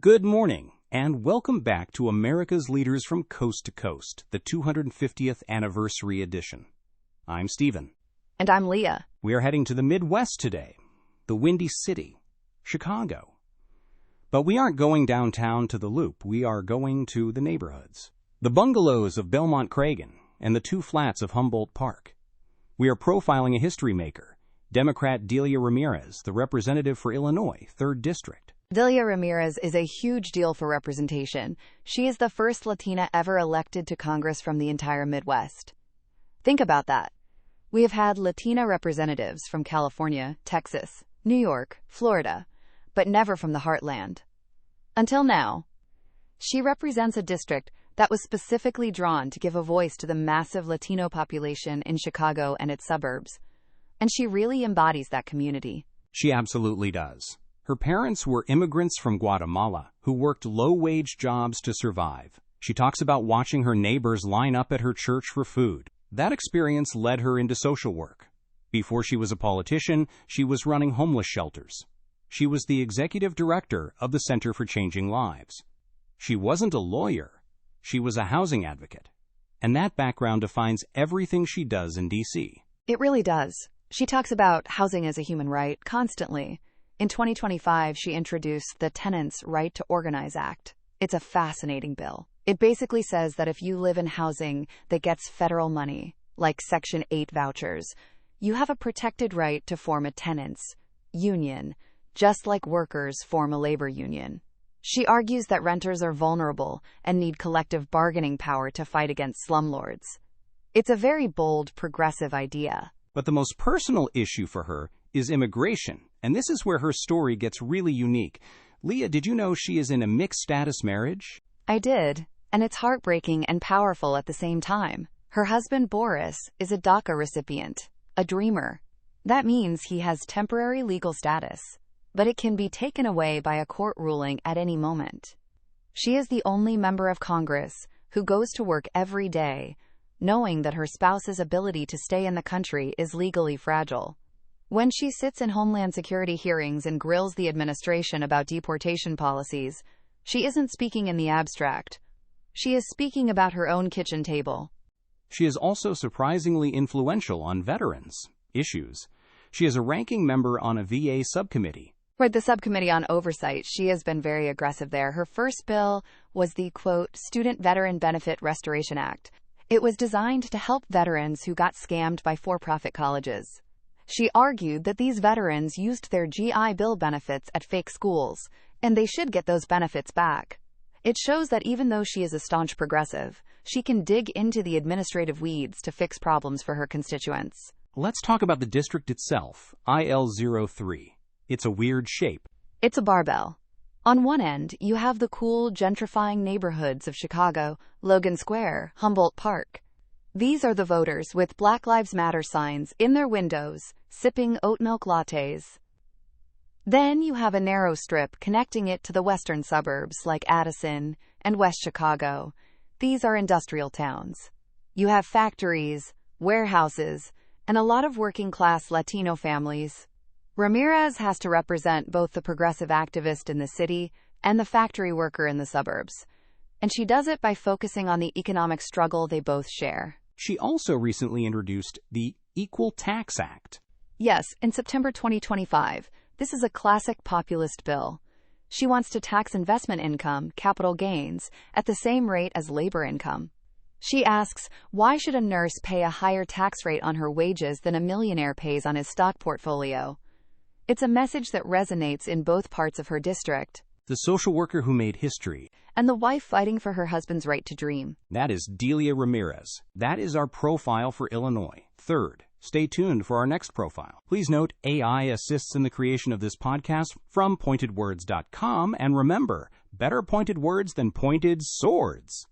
Good morning, and welcome back to America's Leaders from Coast to Coast, the 250th Anniversary Edition. I'm Stephen. And I'm Leah. We are heading to the Midwest today, the Windy City, Chicago. But we aren't going downtown to the Loop, we are going to the neighborhoods. The bungalows of Belmont Cragen and the two flats of Humboldt Park. We are profiling a history maker, Democrat Delia Ramirez, the representative for Illinois, 3rd District. Delia Ramirez is a huge deal for representation. She is the first Latina ever elected to Congress from the entire Midwest. Think about that. We have had Latina representatives from California, Texas, New York, Florida, but never from the heartland. Until now. She represents a district that was specifically drawn to give a voice to the massive Latino population in Chicago and its suburbs. And she really embodies that community. She absolutely does. Her parents were immigrants from Guatemala who worked low-wage jobs to survive. She talks about watching her neighbors line up at her church for food. That experience led her into social work. Before she was a politician, she was running homeless shelters. She was the executive director of the Center for Changing Lives. She wasn't a lawyer. She was a housing advocate. And that background defines everything she does in D.C. It really does. She talks about housing as a human right constantly. In 2025, she introduced the Tenants' Right to Organize Act. It's a fascinating bill. It basically says that if you live in housing that gets federal money, like Section 8 vouchers, you have a protected right to form a tenants' union, just like workers form a labor union. She argues that renters are vulnerable and need collective bargaining power to fight against slumlords. It's a very bold, progressive idea. But the most personal issue for her is immigration, and this is where her story gets really unique. Leah, did you know she is in a mixed-status marriage? I did, and it's heartbreaking and powerful at the same time. Her husband, Boris, is a DACA recipient, a dreamer. That means he has temporary legal status, but it can be taken away by a court ruling at any moment. She is the only member of Congress who goes to work every day, knowing that her spouse's ability to stay in the country is legally fragile. When she sits in Homeland Security hearings and grills the administration about deportation policies, she isn't speaking in the abstract. She is speaking about her own kitchen table. She is also surprisingly influential on veterans issues. She is a ranking member on a VA subcommittee. Right, the subcommittee on oversight. She has been very aggressive there. Her first bill was the, quote, Student Veteran Benefit Restoration Act. It was designed to help veterans who got scammed by for-profit colleges. She argued that these veterans used their GI Bill benefits at fake schools, and they should get those benefits back. It shows that even though she is a staunch progressive, she can dig into the administrative weeds to fix problems for her constituents. Let's talk about the district itself, IL03. It's a weird shape. It's a barbell. On one end, you have the cool, gentrifying neighborhoods of Chicago, Logan Square, Humboldt Park. These are the voters with Black Lives Matter signs in their windows, sipping oat milk lattes. Then you have a narrow strip connecting it to the western suburbs like Addison and West Chicago. These are industrial towns. You have factories, warehouses, and a lot of working-class Latino families. Ramirez has to represent both the progressive activist in the city and the factory worker in the suburbs. And she does it by focusing on the economic struggle they both share. She also recently introduced the Equal Tax Act. Yes, in September 2025, this is a classic populist bill. She wants to tax investment income, capital gains, at the same rate as labor income. She asks, why should a nurse pay a higher tax rate on her wages than a millionaire pays on his stock portfolio? It's a message that resonates in both parts of her district. The social worker who made history. And the wife fighting for her husband's right to dream. That is Delia Ramirez. That is our profile for Illinois. 3rd. Stay tuned for our next profile. Please note, AI assists in the creation of this podcast from pointedwords.com. And remember, better pointed words than pointed swords.